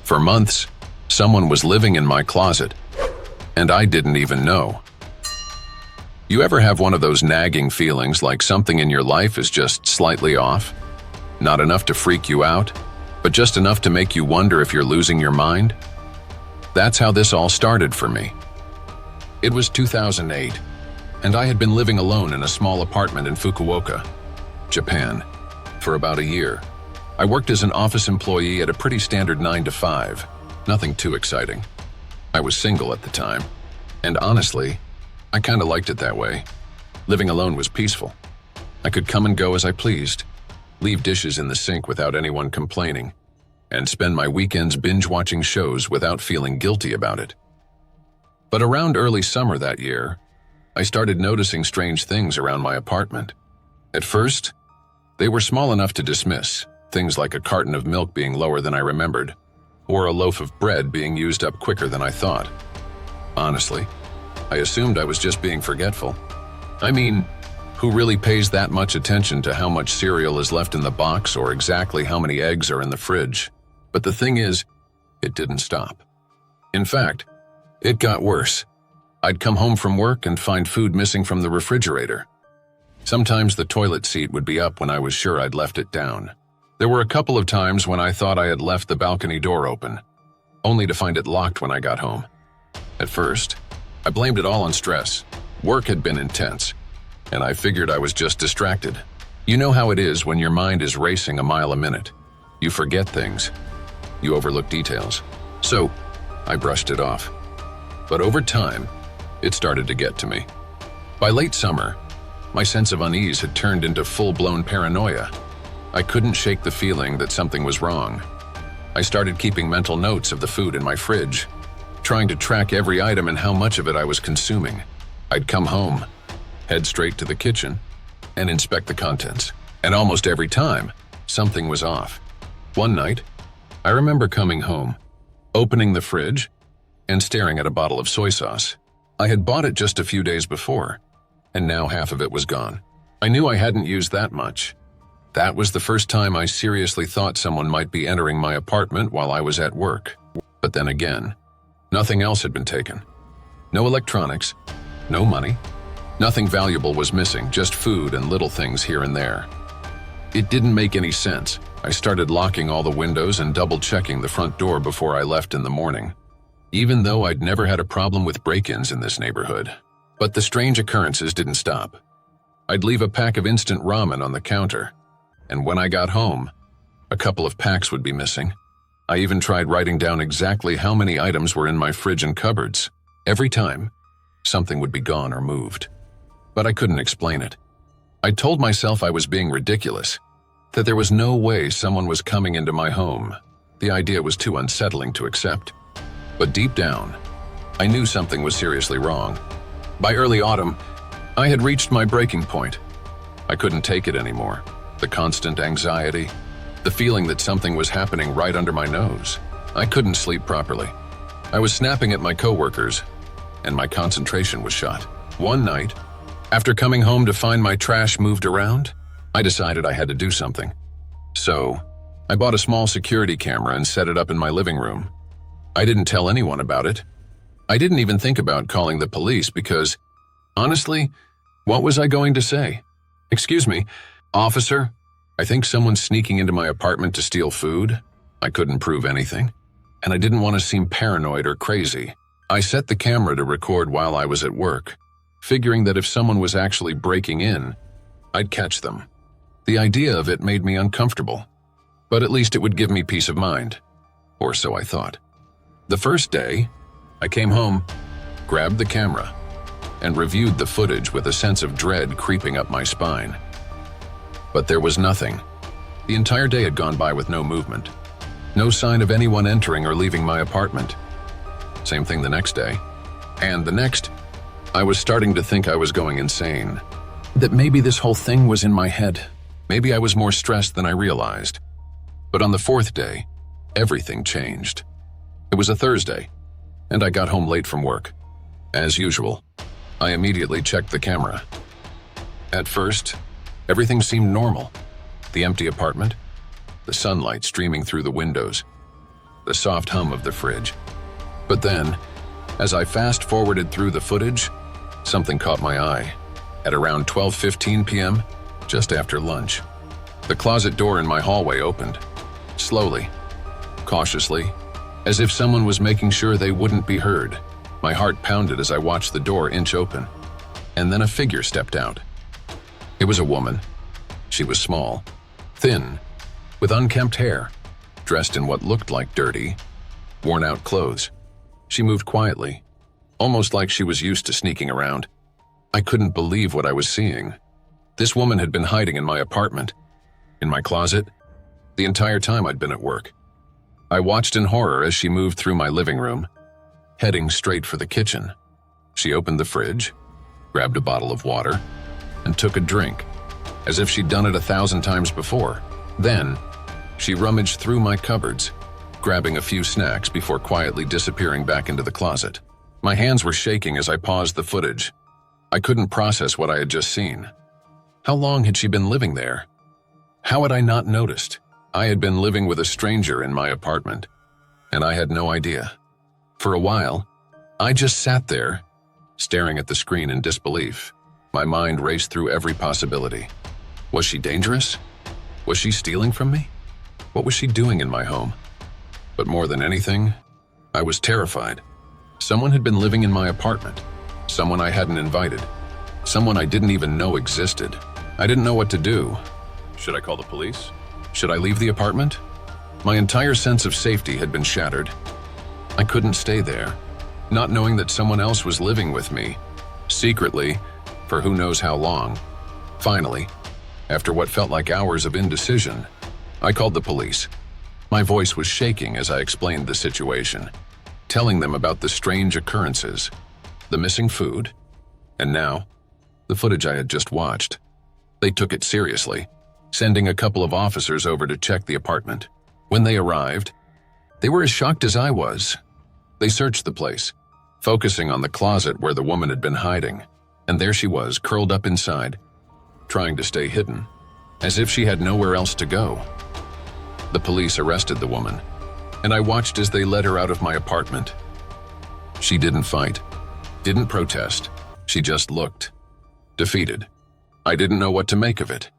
For months, someone was living in my closet, and I didn't even know. You ever have one of those nagging feelings like something in your life is just slightly off? Not enough to freak you out, but just enough to make you wonder if you're losing your mind? That's how this all started for me. It was 2008, and I had been living alone in a small apartment in Fukuoka, Japan, for about a year. I worked as an office employee at a pretty standard 9-to-5, nothing too exciting. I was single at the time, and honestly, I kind of liked it that way. Living alone was peaceful. I could come and go as I pleased, leave dishes in the sink without anyone complaining, and spend my weekends binge-watching shows without feeling guilty about it. But around early summer that year, I started noticing strange things around my apartment. At first, they were small enough to dismiss, things like a carton of milk being lower than I remembered, or a loaf of bread being used up quicker than I thought. Honestly, I assumed I was just being forgetful. I mean, who really pays that much attention to how much cereal is left in the box or exactly how many eggs are in the fridge? But the thing is, it didn't stop. In fact, it got worse. I'd come home from work and find food missing from the refrigerator. Sometimes the toilet seat would be up when I was sure I'd left it down. There were a couple of times when I thought I had left the balcony door open, only to find it locked when I got home. At first, I blamed it all on stress. Work had been intense, and I figured I was just distracted. You know how it is when your mind is racing a mile a minute. You forget things. You overlook details. So, I brushed it off. But over time, it started to get to me. By late summer, my sense of unease had turned into full-blown paranoia. I couldn't shake the feeling that something was wrong. I started keeping mental notes of the food in my fridge, trying to track every item and how much of it I was consuming. I'd come home, head straight to the kitchen, and inspect the contents. And almost every time, something was off. One night, I remember coming home, opening the fridge, and staring at a bottle of soy sauce. I had bought it just a few days before, and now half of it was gone. I knew I hadn't used that much. That was the first time I seriously thought someone might be entering my apartment while I was at work. But then again, nothing else had been taken. No electronics, no money. Nothing valuable was missing, just food and little things here and there. It didn't make any sense. I started locking all the windows and double-checking the front door before I left in the morning, even though I'd never had a problem with break-ins in this neighborhood. But the strange occurrences didn't stop. I'd leave a pack of instant ramen on the counter, and when I got home, a couple of packs would be missing. I even tried writing down exactly how many items were in my fridge and cupboards. Every time, something would be gone or moved. But I couldn't explain it. I told myself I was being ridiculous, that there was no way someone was coming into my home. The idea was too unsettling to accept. But deep down, I knew something was seriously wrong. By early autumn, I had reached my breaking point. I couldn't take it anymore. The constant anxiety, the feeling that something was happening right under my nose. I couldn't sleep properly. I was snapping at my coworkers, and my concentration was shot. One night, after coming home to find my trash moved around, I decided I had to do something. So, I bought a small security camera and set it up in my living room. I didn't tell anyone about it. I didn't even think about calling the police because, honestly, what was I going to say? "Excuse me, officer, I think someone's sneaking into my apartment to steal food." I couldn't prove anything, and I didn't want to seem paranoid or crazy. I set the camera to record while I was at work, figuring that if someone was actually breaking in, I'd catch them. The idea of it made me uncomfortable, but at least it would give me peace of mind, or so I thought. The first day, I came home, grabbed the camera, and reviewed the footage with a sense of dread creeping up my spine. But there was nothing. The entire day had gone by with no movement. No sign of anyone entering or leaving my apartment. Same thing the next day. And the next, I was starting to think I was going insane. That maybe this whole thing was in my head. Maybe I was more stressed than I realized. But on the fourth day, everything changed. It was a Thursday, and I got home late from work. As usual, I immediately checked the camera. At first, everything seemed normal. The empty apartment, the sunlight streaming through the windows. the soft hum of the fridge. But then, as I fast-forwarded through the footage, something caught my eye. At around 12:15 p.m., just after lunch, the closet door in my hallway opened, slowly, cautiously, as if someone was making sure they wouldn't be heard. My heart pounded as I watched the door inch open, and then a figure stepped out. It was a woman. She was small, thin, with unkempt hair, dressed in what looked like dirty, worn-out clothes. She moved quietly, almost like she was used to sneaking around. I couldn't believe what I was seeing. This woman had been hiding in my apartment, in my closet, the entire time I'd been at work. I watched in horror as she moved through my living room, heading straight for the kitchen. She opened the fridge, grabbed a bottle of water, and took a drink, as if she'd done it 1,000 times before. Then, she rummaged through my cupboards, grabbing a few snacks before quietly disappearing back into the closet. My hands were shaking as I paused the footage. I couldn't process what I had just seen. How long had she been living there? How had I not noticed? I had been living with a stranger in my apartment, and I had no idea. For a while, I just sat there, staring at the screen in disbelief. My mind raced through every possibility. Was she dangerous? Was she stealing from me? What was she doing in my home? But more than anything, I was terrified. Someone had been living in my apartment. Someone I hadn't invited. Someone I didn't even know existed. I didn't know what to do. Should I call the police? Should I leave the apartment? My entire sense of safety had been shattered. I couldn't stay there, not knowing that someone else was living with me, secretly, for who knows how long. Finally, after what felt like hours of indecision, I called the police. My voice was shaking as I explained the situation, telling them about the strange occurrences, the missing food, and now, the footage I had just watched. They took it seriously, sending a couple of officers over to check the apartment. When they arrived, they were as shocked as I was. They searched the place, focusing on the closet where the woman had been hiding, and there she was, curled up inside, trying to stay hidden, as if she had nowhere else to go. The police arrested the woman, and I watched as they led her out of my apartment. She didn't fight, didn't protest. She just looked, defeated. I didn't know what to make of it.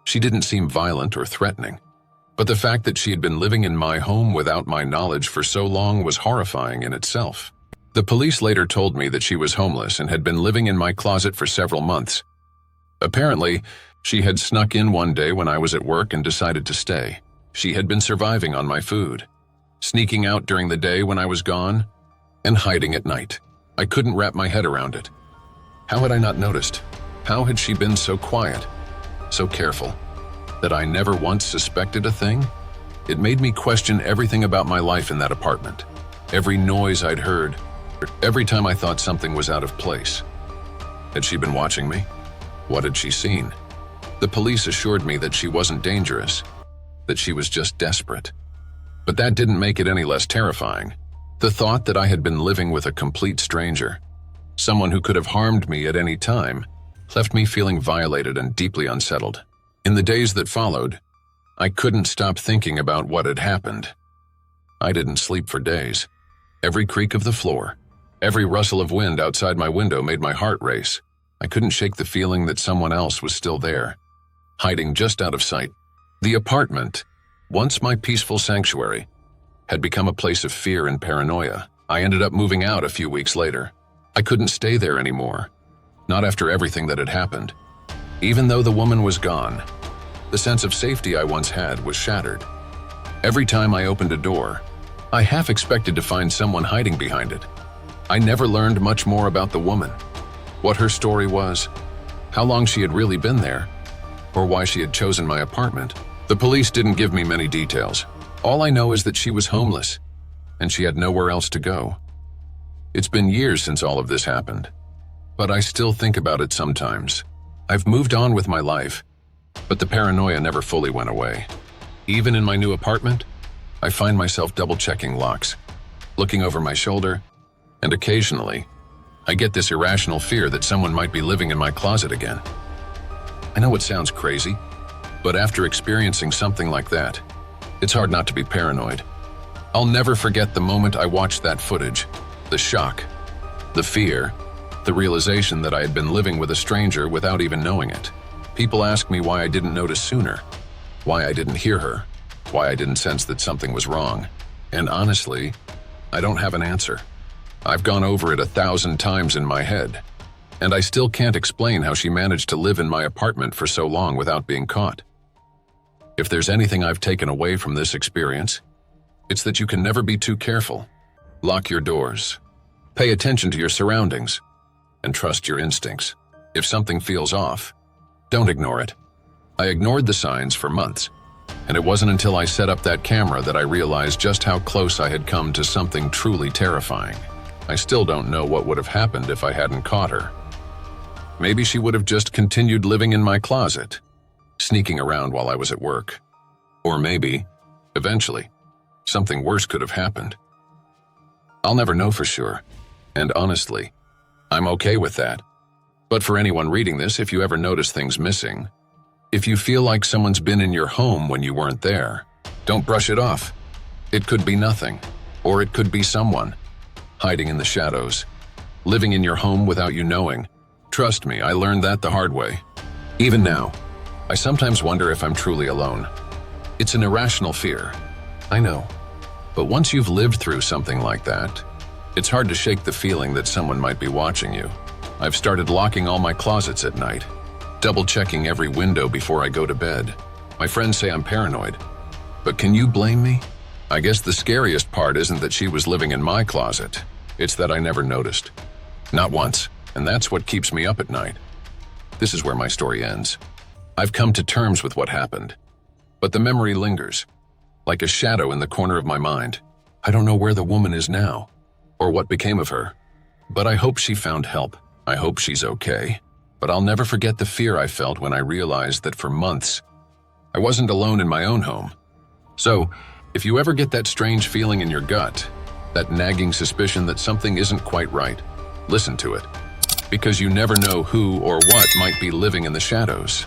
She didn't seem violent or threatening, but the fact that she had been living in my home without my knowledge for so long was horrifying in itself. The police later told me that she was homeless and had been living in my closet for several months. Apparently, she had snuck in one day when I was at work and decided to stay. She had been surviving on my food, sneaking out during the day when I was gone, and hiding at night. I couldn't wrap my head around it. How had I not noticed? How had she been so quiet, so careful, that I never once suspected a thing? It made me question everything about my life in that apartment. Every noise I'd heard, every time I thought something was out of place. Had she been watching me? What had she seen? The police assured me that she wasn't dangerous, that she was just desperate. But that didn't make it any less terrifying. The thought that I had been living with a complete stranger, someone who could have harmed me at any time, left me feeling violated and deeply unsettled. In the days that followed, I couldn't stop thinking about what had happened. I didn't sleep for days. Every creak of the floor, every rustle of wind outside my window made my heart race. I couldn't shake the feeling that someone else was still there, hiding just out of sight. The apartment, once my peaceful sanctuary, had become a place of fear and paranoia. I ended up moving out a few weeks later. I couldn't stay there anymore, not after everything that had happened. Even though the woman was gone, the sense of safety I once had was shattered. Every time I opened a door, I half expected to find someone hiding behind it. I never learned much more about the woman, what her story was, how long she had really been there, or why she had chosen my apartment. The police didn't give me many details. All I know is that she was homeless, and she had nowhere else to go. It's been years since all of this happened, but I still think about it sometimes. I've moved on with my life, but the paranoia never fully went away. Even in my new apartment, I find myself double-checking locks, looking over my shoulder, and occasionally, I get this irrational fear that someone might be living in my closet again. I know it sounds crazy, but after experiencing something like that, it's hard not to be paranoid. I'll never forget the moment I watched that footage. The shock, the fear, the realization that I had been living with a stranger without even knowing it. People ask me why I didn't notice sooner, why I didn't hear her, why I didn't sense that something was wrong. And honestly, I don't have an answer. I've gone over it 1,000 times in my head, and I still can't explain how she managed to live in my apartment for so long without being caught. If there's anything I've taken away from this experience, it's that you can never be too careful. Lock your doors, pay attention to your surroundings, and trust your instincts. If something feels off, don't ignore it. I ignored the signs for months, and it wasn't until I set up that camera that I realized just how close I had come to something truly terrifying. I still don't know what would have happened if I hadn't caught her. Maybe she would have just continued living in my closet, sneaking around while I was at work. Or maybe, eventually, something worse could have happened. I'll never know for sure, and honestly, I'm okay with that. But for anyone reading this, if you ever notice things missing, if you feel like someone's been in your home when you weren't there, don't brush it off. It could be nothing, or it could be someone, hiding in the shadows, living in your home without you knowing. Trust me, I learned that the hard way. Even now, I sometimes wonder if I'm truly alone. It's an irrational fear, I know. But once you've lived through something like that, it's hard to shake the feeling that someone might be watching you. I've started locking all my closets at night, double-checking every window before I go to bed. My friends say I'm paranoid, but can you blame me? I guess the scariest part isn't that she was living in my closet, it's that I never noticed. Not once, and that's what keeps me up at night. This is where my story ends. I've come to terms with what happened, but the memory lingers, like a shadow in the corner of my mind. I don't know where the woman is now, or what became of her, but I hope she found help. I hope she's okay. But I'll never forget the fear I felt when I realized that for months, I wasn't alone in my own home. So, if you ever get that strange feeling in your gut, that nagging suspicion that something isn't quite right, listen to it, because you never know who or what might be living in the shadows.